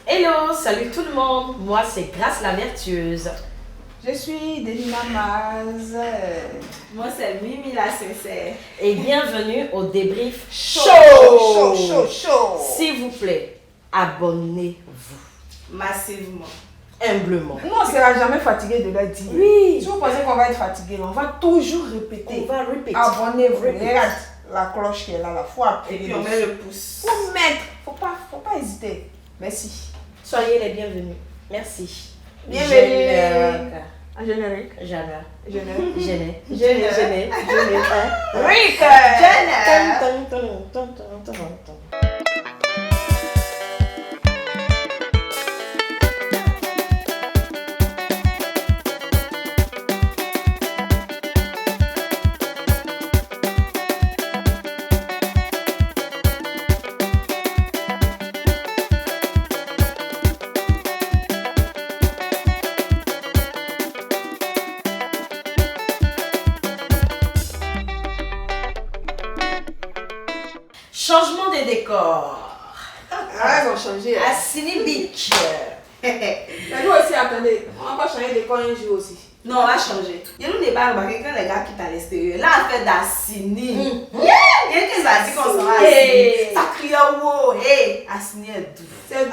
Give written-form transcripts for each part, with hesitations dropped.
Hello, salut tout le monde. Moi, c'est Grace la Vertueuse. Je suis Delina Maz. Moi, c'est Mimi la Sincère. Et bienvenue au débrief Chaud. S'il vous plaît, abonnez-vous. Massivement. Humblement. Nous, on ne sera jamais fatigué de le dire. Oui. Si vous pensez qu'on va être fatigué, on va toujours répéter. On va répéter. Abonnez-vous. Répéter. Regarde la cloche qui est là, la faut appuyer. Et puis on met le pouce. Faut mettre. Faut pas hésiter. Merci. Soyez les bienvenus. Merci. Bienvenue. Un générique. Jamais. Générique. Rick Changement des décors. Ah, ils ont changé. À Sini Beach. Mais nous aussi, attendez. On va changer de quoi un jour aussi. Non, on va changer. Il y a nous n'est pas remarqué quand les gars quittent à l'extérieur. Là, on fait d'Assini. Il y a qui a dit qu'on s'en va à Assini. Ça crie wow. Hey, Assini est doux. C'est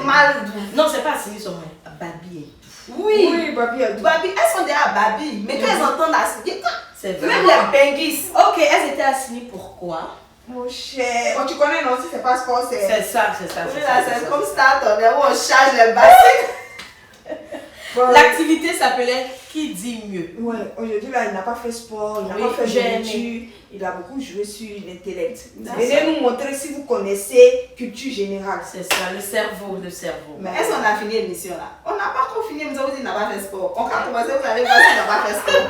mal doux. Non, c'est pas Sini seulement. Babi est doux. Oui. Babi a dit. Babi, elles sont déjà Babi. Mais quand elles entendent Assini, C'est vrai. même les Benguis. Ok, elles étaient à Sini pourquoi? Mon cher. Oh, tu connais, non? Si c'est pas sport, c'est. C'est ça. Oui, là, c'est comme Start où on charge les baskets. Bon, L'activité s'appelait Qui dit mieux. ouais, aujourd'hui, là, il n'a pas fait sport, il n'a Oui, pas fait j'ai de aimé. lecture, il a beaucoup joué sur l'intellect. D'accord. Venez nous montrer si vous connaissez culture générale. C'est ça, le cerveau. Mais Est-ce qu'on a fini l'émission là? On n'a pas encore fini, mais vous avez dit qu'il n'a pas fait sport. On a commencé, vous allez voir s'il n'a pas fait sport.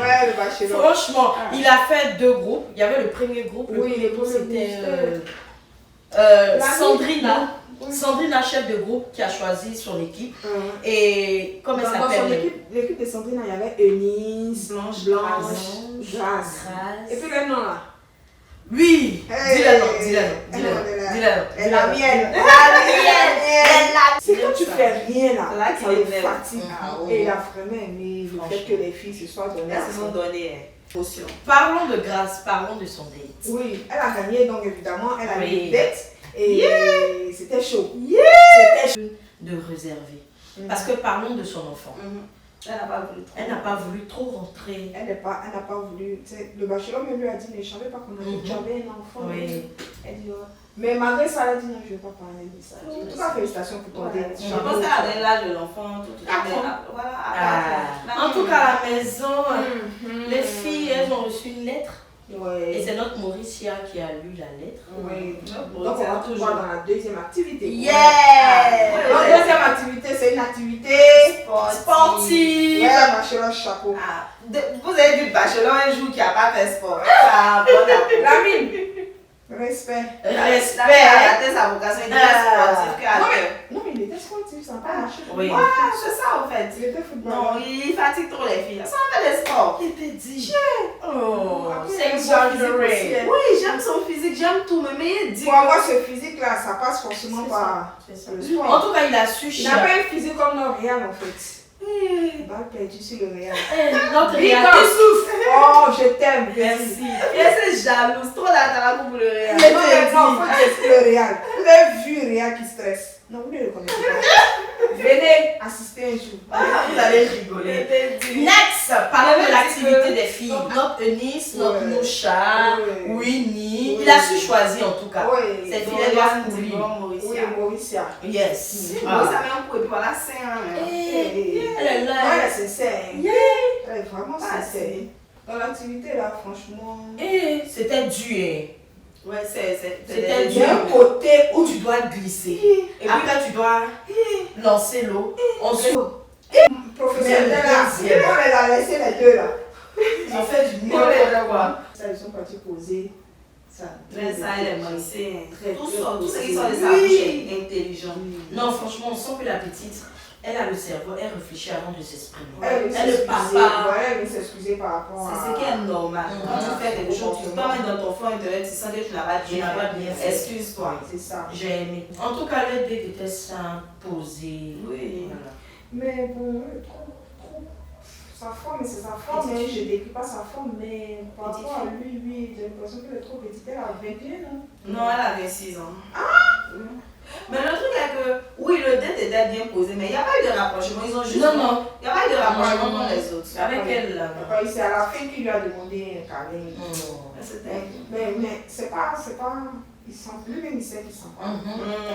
ouais, le bachelor. Franchement, il a fait 2 groupes. Il y avait le premier groupe. Oui, le premier le groupe, premier c'était La Sandrina. Oui. Sandrina, chef de groupe, qui a choisi son équipe. Hein. Et comment elle Dans son s'appelle? l'équipe de Sandrine, il y avait Eunice, Blanche, Grace. Grace. Et puis le nom là. Oui. Hey. Dis-le nom. Et la mienne. C'est quand tu fais rien là, Là, ça qu'il le est fatigue. Ah, Et il a vraiment aimé le fait que les filles se soient données. Elles se sont données potion. Parlons de Grace, parlons de son date. Oui, elle a gagné donc évidemment, elle a Oui. une dette et c'était chaud. C'était chaud. De réserver. Parce que parlons de son enfant. Elle n'a pas voulu trop. Elle n'a pas voulu trop rentrer. Elle n'a pas voulu. Le bachelor me lui a dit, mais je ne savais pas qu'on avait Mhm. tu avais un enfant. Oui. Elle dit, ouais. Mais malgré ça, elle a dit, non, je ne vais pas parler de ça. En tout cas, félicitations pour ton date. Je pense qu'elle avait l'âge de l'enfant, En tout cas, à la maison, Mhm. les filles, elles ont reçu une lettre. Et Ouais. c'est notre Mauricia qui a lu la lettre. Oui. Donc, on va toujours dans la deuxième activité. Yeah! La deuxième activité, c'est une activité Sportive. Ouais, bachelor chapeau. Vous avez vu le bachelor un jour qui n'a pas fait sport. Ça, bon, La mine. Respect. Elle a Respect. raté sa vocation, il était sportif qu'à Non, cœur. mais, non, mais il était sportif, ça n'a pas marché. Oui. Ouais, c'est ça en fait. Il était footballeur. Non, il fatigue trop les filles. Ça fait le sport. Il était dit. Oh, C'est exagéré. Oui, j'aime son physique, j'aime tout, mais il dit Pour avoir ce physique-là, ça passe forcément par C'est ça. le En sport. tout cas, il a su Il n'a pas un physique comme notre Real en fait. Balle perdue sur le Real. Notre Vite, réalité souffre. Oh, je t'aime. Merci. Et c'est jalouse, trop la pour le réel. Non, mais non, faut dire le Real. Vous avez vu Real qui stresse. Non, vous ne le connaissez pas. Venez assister un jour. Vous allez rigoler. Next, parlons de Mais l'activité que- des filles. Notre Eunice, notre Ouais. Moucha, Ouais. Winnie. Ouais. Il a su choisir en tout cas. Oui. Ces filles, elles doivent courir. Oui, Mauricia. Yes. Oui, Ah. ça met un coup et puis voilà, c'est un. Elle est là. Elle est sincère. Yeah. Elle est vraiment Ah, sincère. Dans l'activité là, franchement. C'était dur. Ouais, c'est. C'était Il y a un dur. côté où Où tu dois glisser. Et après, tu dois lancer l'eau. Ensuite, professionnel là, deuxième. on les a laissé les deux là. ils ont fait du n'importe n'importe quoi. Ça, ils sont partis poser. Ça, Mais ça, elle est moissée. Très Tout bien ça, tout ce qui posé. sort de sa bouche est intelligent. Non, franchement, on sent que la petite, Elle a le cerveau, elle réfléchit avant de s'exprimer. Elle ne parle s'excuser, pas. ouais, elle veut s'excuser par rapport à... C'est ce qui est normal. Quand tu fais quelque chose, tu t'emmènes dans ton fond intérieur, tu sens que tu n'as pas bien fait. Excuse-toi. C'est ça. J'ai aimé. En tout cas, le date était simple, posé. Oui. Voilà. Mais bon, trop. Sa forme, c'est sa forme, mais je ne décris pas sa forme, mais par rapport à lui, oui, j'ai l'impression qu'elle est trop petite. Elle a 21 ans. Non, elle avait 6 ans. Ah! Mais le truc est que, oui, le date était bien posé, mais il n'y a pas eu de rapprochement. Ils ont juste. Non. Il n'y a pas eu de rapprochement comme les autres. Avec elle, là. C'est à la fin qu'il lui a demandé un câlin. Mais c'est pas. Il sent lui-même, il sait qu'il sent pas.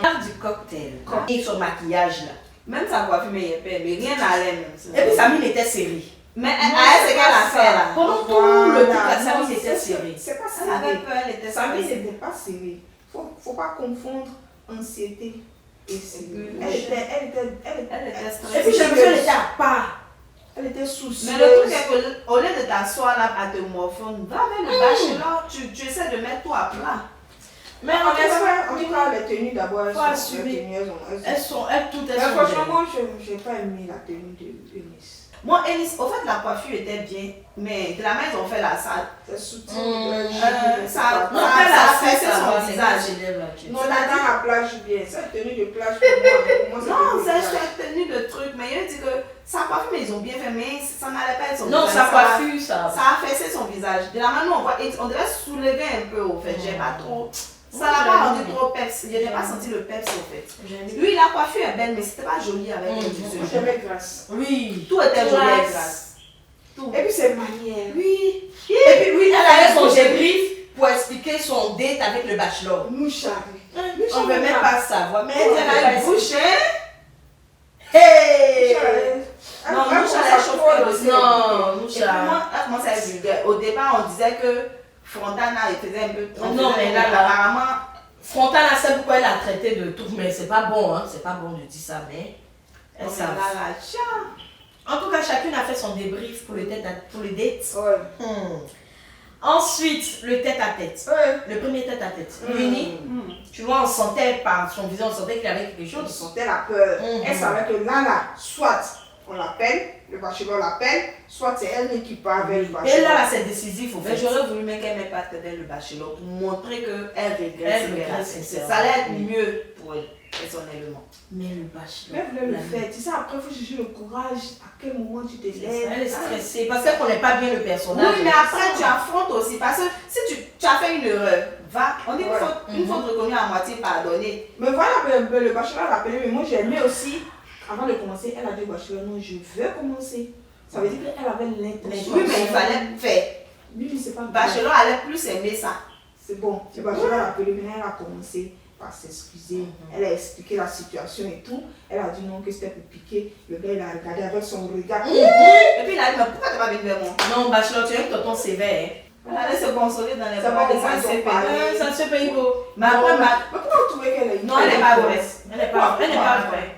Parle du cocktail. Et son maquillage là. Même sa coiffure, mais rien n'allait même. Et puis Samine était serrée. Mais elle, c'est qu'elle a fait là. Pendant tout le truc, la Samine était serrée. C'est pas Elle avait serré. peur, elle était Samine serrée. n'était pas serrée. Faut pas confondre anxiété et serrée. Elle était stressée. Et puis j'ai l'impression qu'elle était à part. Elle était soucieuse. Mais le truc est qu'au lieu de t'asseoir là à te morfondre, va vers le bachelor, tu essaies de mettre tout à plat. Mais en tout cas, les tenues d'abord, elles Faut sont assumer. elles Toutes Mais elles sont franchement, moi, je n'ai pas aimé la tenue de Eunice. Moi, Eunice, au fait, la coiffure était bien, mais de la main, ils ont fait la salle. C'est subtil. Ça Non, a fait son visage. Non, dans la plage, bien. Cette tenue de plage, pour moi, Non, c'est c'est tenu de truc, mais il dit que sa coiffure, mais ils ont bien fait, mais ça n'allait pas être son Non, visage. sa coiffure, ça. Ça a fessé son visage. De la main, on devait soulever un peu, au fait. J'ai pas trop. Ça l'a pas rendu trop peps. Je n'ai pas senti le peps, au fait. Lui, la coiffure est belle, mais c'était pas joli avec elle. j'avais grâce. Oui. Tout était joli avec grâce. Tout. Et puis, ses manières. Oui. Et puis oui, elle avait son débrief pour expliquer son date avec le bachelor. Nous charrie. On ne veut même pas savoir. Mais elle Elle a une bouche, hein? Hey! Non, nous, ça l'a chauffé aussi. Non, nous, Et puis ça. moi, elle commence à être vulgaire. Au départ, on disait que Fontana, il faisait un peu. Non, mais là, apparemment. Fontana sait pourquoi elle a traité de tout, mais c'est pas bon, hein. C'est pas bon de dire ça, mais. Elle Elles s'en savent. va là, tiens. En tout cas, chacune a fait son débrief pour pour les dates. Ouais. Ensuite, le tête-à-tête. Ouais. Le premier tête-à-tête. Uni, tu vois, on sentait par son visage, on sentait qu'il y avait quelque On chose. sentait la peur. Mhm. Elle savait que là, soit on l'appelle, le bachelor l'appelle, soit c'est elle qui part vers le bachelor. Et là, c'est décisif, au Mais fait. j'aurais voulu même qu'elle m'ait pas traité le bachelor pour montrer qu'elle regrette. Elle ce qu'elle regrette a fait. sincèrement. Ça allait être mieux pour elle, personnellement. Mais le bachelor. Mais elle voulait le faire. Tu sais, après, il faut chercher le courage. À quel moment tu te lèves. Elle est stressée parce qu'elle ne connaît pas bien le personnage. Oui, mais après, tu affrontes aussi. Parce que si tu as fait une erreur, va. On dit une faute reconnue à moitié pardonnée. Mais voilà, le bachelor l'a appelé. Mais moi, j'ai aimé aussi. Avant de commencer, elle a dit au bachelor, non, je veux commencer. Ça veut dire qu'elle avait l'intention. Oui, mais il fallait faire. Lui, c'est pas Le bachelor allait plus aimer ça. C'est bon. Le bachelor l'a appelé. Maintenant, elle a commencé par s'excuser. Elle a expliqué la situation et tout. Elle a dit non, que c'était pour piquer. Le gars, il a regardé avec son regard. Et puis il a dit, mais pourquoi tu n'as pas venu vers moi? Non, bachelor, tu es un tonton sévère. Elle allait se consoler dans les Ça bras va, de au moins, sa ils ont CP. parlé. Ça se paye beau. Mais après, Mais pourquoi vous trouvez qu'elle est non, elle n'est pas vraie. Elle n'est pas vraie.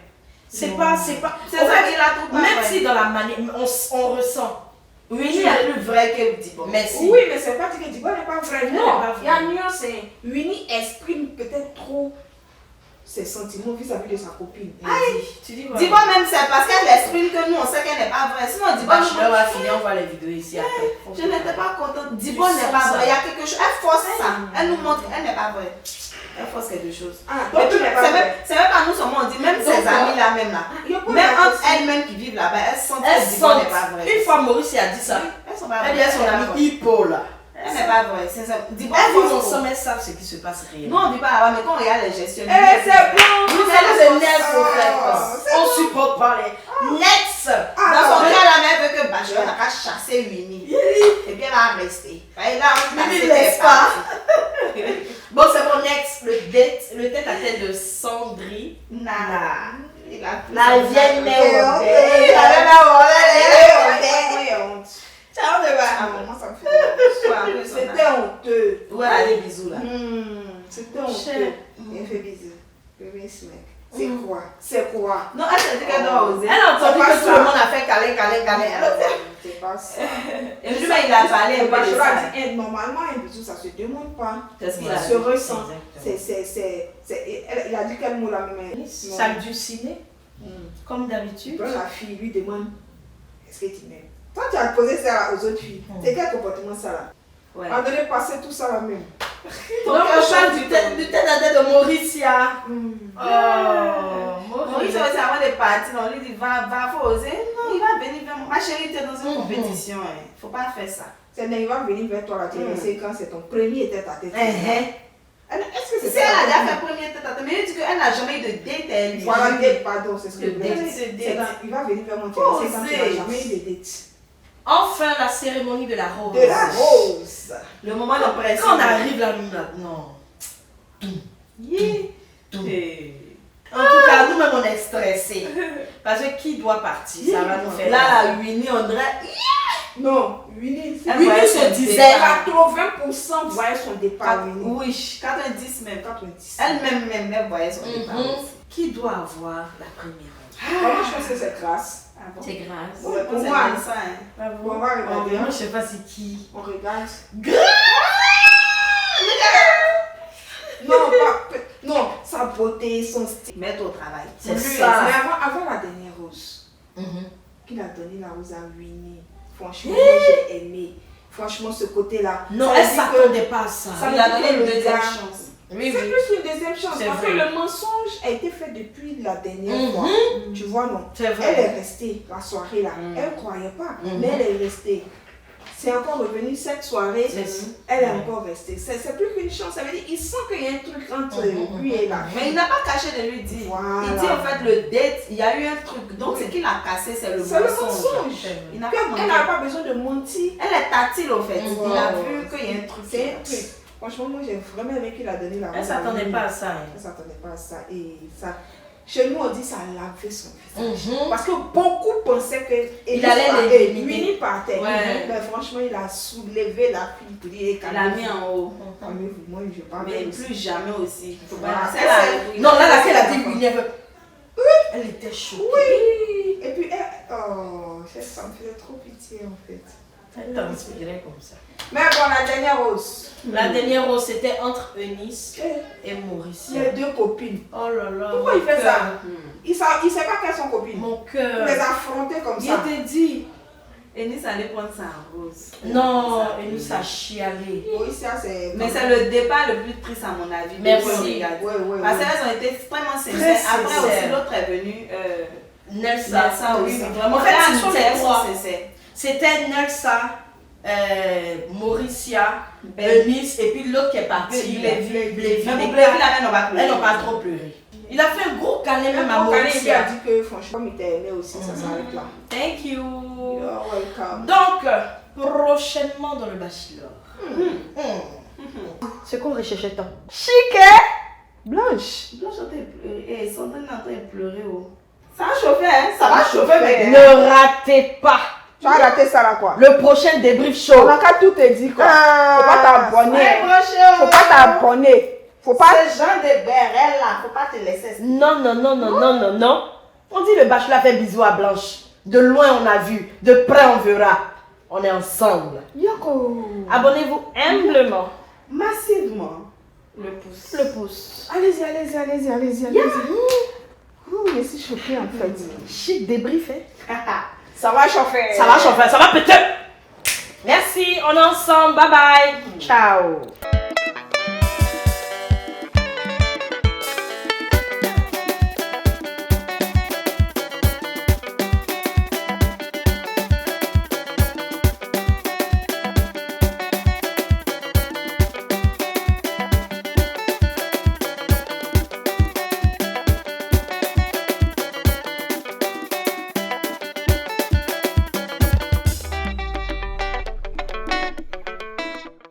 C'est pas. C'est ça qu'il a tout Même vrai. si dans la manière, on ressent. Oui, il est plus vrai que Dibo. Merci. Oui, mais c'est pas dit que Dibo n'est pas vrai. Elle n'est Non, pas il y a vraie. une nuance. Winnie exprime peut-être trop ses sentiments vis-à-vis de sa copine. Tu dis quoi? Dibo même, c'est parce qu'elle exprime que nous, on sait qu'elle n'est pas vraie. Sinon, Dibo, Bachelor va finir, on voit les vidéos ici après. je n'étais pas contente. Dibo Tu n'est sens pas ça. vraie. Il y a quelque chose. Elle force ça. Elle nous montre qu'elle n'est pas vraie. Elle force quelque chose. Ah, Mais donc puis, tu n'es pas vrai. c'est même pas nous seulement, on dit, même ses amis là, même là. Même entre elles-mêmes qui vivent là-bas, elles sentent Elle que Dibo sent. n'est pas vraie. Une fois Maurice a dit ça. Elles sont pas Elle vraies. dit à son ami Hippo là. Elle n'est pas vraie. C'est ça. Dibo Elles vivent force ensemble, elles savent ce qui se passe trop. réellement. Non, on dit pas là-bas, mais quand on regarde les gestionnaires. Eh, c'est bon. Nous, c'est elles bon. énervent au fait. C'est On bon. supporte pas les. Next! Dans son cas, la mère veut que Bachelor n'a qu'à chasser Winnie. Et puis elle va rester. Et là, on Winnie ne laisse pas. Bon, c'est bon, next. Le tête à tête de Sandrine. Nada. La vieille mère. Ça me fait C'était honteux. Ouais, elle a des bisous là. C'était honteux. Il fait bisous. Le mec. C'est quoi? C'est quoi? Non, elle s'est dit qu'elle doit oser. Elle a entendu C'est pas que tout ça. le monde a fait câlin. C'est pas ça. Et lui, il a parlé un Le peu de bachelor ça. a dit, normalement, un bisou, ça se demande pas. C'est ce qu'il Ça a se dit. ressent. Il a dit quel mot là même? Salle du ciné. Comme Tu d'habitude. prends la fille, lui demande est-ce que tu m'aimes? Toi, tu as posé ça aux autres filles. C'est quel comportement ça là? Ouais. On devait passer tout ça là même. Donc, on parle du tête à tête de Mauricia. Maurice, c'est avant de partir, on lui dit va, faut oser. Non, il va venir vers moi. Ma chérie, tu es dans une compétition. Faut pas faire ça. C'est il va venir vers toi là, tu es quand c'est ton premier tête à tête. Est-ce que Si c'est elle ça? a déjà fait premier tête à tête, mais elle dit qu'elle n'a jamais eu de date, elle. Voilà, date, pardon, c'est ce que je voulais date, dire. c'est C'est date. quand il va venir vers moi, tu Oh, sais quand tu c'est- n'as jamais eu de date. Enfin, la cérémonie de la rose. De la rose. Le moment de pression. Quand on arrive là, nous maintenant. En tout cas, nous-mêmes, on est stressés. Parce que qui doit partir? Ça va nous faire. Là, la Winnie, on dirait. Non, Winnie, c'est Elle Winnie voyait se son disait, départ. 80% voyaient son départ, Winnie. Oui, 90 même. 90. Elle-même, elle voyait son départ. Qui doit avoir la première rose? Moi, je pense que c'est grâce. Ah bon? C'est grâce. Ouais, pour C'est moi, bien ça, hein. on va regarder. Moi, je sais pas c'est qui. On regarde. Non, sa beauté, son style. Mettre au travail. C'est Lui, ça. Mais avant la dernière rose, Mhm. qu'il a donné la rose à Winnie, franchement, moi j'ai aimé. Franchement, ce côté-là. Non, Ça elle veut dire que- s'attendait pas à ça. Ça Il a veut dire donné que une le deuxième gars- chance. Oui, C'est oui. plus une deuxième chance C'est parce vrai. que le mensonge a été fait depuis la dernière fois. Tu vois, non? C'est Elle vrai. est restée la soirée là. Elle ne croyait pas, mais elle est restée. C'est encore revenu cette soirée, C'est ça. elle est encore restée. C'est plus qu'une chance. Ça veut dire qu'il sent qu'il y a un truc entre lui et la Mais il n'a pas caché de lui dire. Voilà. Il dit en fait le date, il y a eu un truc. Donc ce qu'il a cassé, c'est le C'est le mensonge. mensonge. Il n'a pas Elle menti. n'a pas besoin de mentir. Elle est tactile au fait. Il a Ouais. vu qu'il y a un truc. C'est un truc. Franchement, moi j'ai vraiment aimé qu'il a donné la Elle rose à s'attendait Winnie. pas à ça. hein. Elle s'attendait pas à ça. Et ça, chez nous, on dit ça a lavé son visage. Mhm. Parce que beaucoup pensaient que Il allait l'éliminer. Winnie partait. Ouais. Mais franchement, il a soulevé la fille pour dire Il l'a mis en haut. calmez-vous, moi je parle Mais aussi. plus jamais aussi. Faut pas- Voilà. C'est la- Non, là, laquelle a dit Winnie, elle était choquée. Oui. Et puis, ça me faisait trop pitié en fait. Elle t'inspirait comme ça. Mais bon, la dernière rose. La dernière rose, c'était entre Eunice et Mauricia. Les deux copines. Oh là là. Pourquoi mon il fait cœur. ça? Il ne sait pas qu'elles sont copines. Mon Il cœur. les a affrontées comme Il ça. te dit. Eunice allait prendre sa rose. Non, Eunice a chialé. Mauricia, c'est. Mais c'est le départ le plus triste à mon avis. Merci. Ouais. Parce qu'elles ont été extrêmement sincères. Très Après sincères. aussi, l'autre est venue. Nelsa. Nelsa oui, aussi. vraiment. En fait, Elle l'action c'était était trois. sincère. C'était Nelsa, Mauricia, Eunice et puis l'autre qui est parti. Blévy. Blévy. Mais Mais pour Blévy, là, elles n'ont pas pleuré. elles n'ont pas trop pleuré. Il a fait un gros câlin même à Il a Mauricia. dit que franchement, il t'a aimé aussi, ça s'arrête là. Thank you. You're welcome. Donc, prochainement dans le Bachelor. Ce qu'on recherchait tant. Chic, hein? Blanche. Blanche est en train de pleurer. Eh, Sandrine est en train de pleurer. Oh. Ça va chauffer, hein? Ça va chauffer, mais. Ne ratez pas Tu as raté ça là quoi? le prochain débrief show. On a qu'à tout te dire quoi. Faut pas t'abonner. Faut pas t'abonner. Faut pas. Ce genre de BRL là, faut pas te laisser. Non. On dit le Bachelor fait bisous à Blanche. De loin on a vu, de près on verra. On est ensemble. Yoko. Abonnez-vous humblement. Massivement. Le pouce. Le pouce. Allez-y. Mais c'est choqué en fait. Chic débrief, hein? Ça va chauffer. Ça va chauffer, ça va péter. Merci, on est ensemble. Bye bye. Ciao.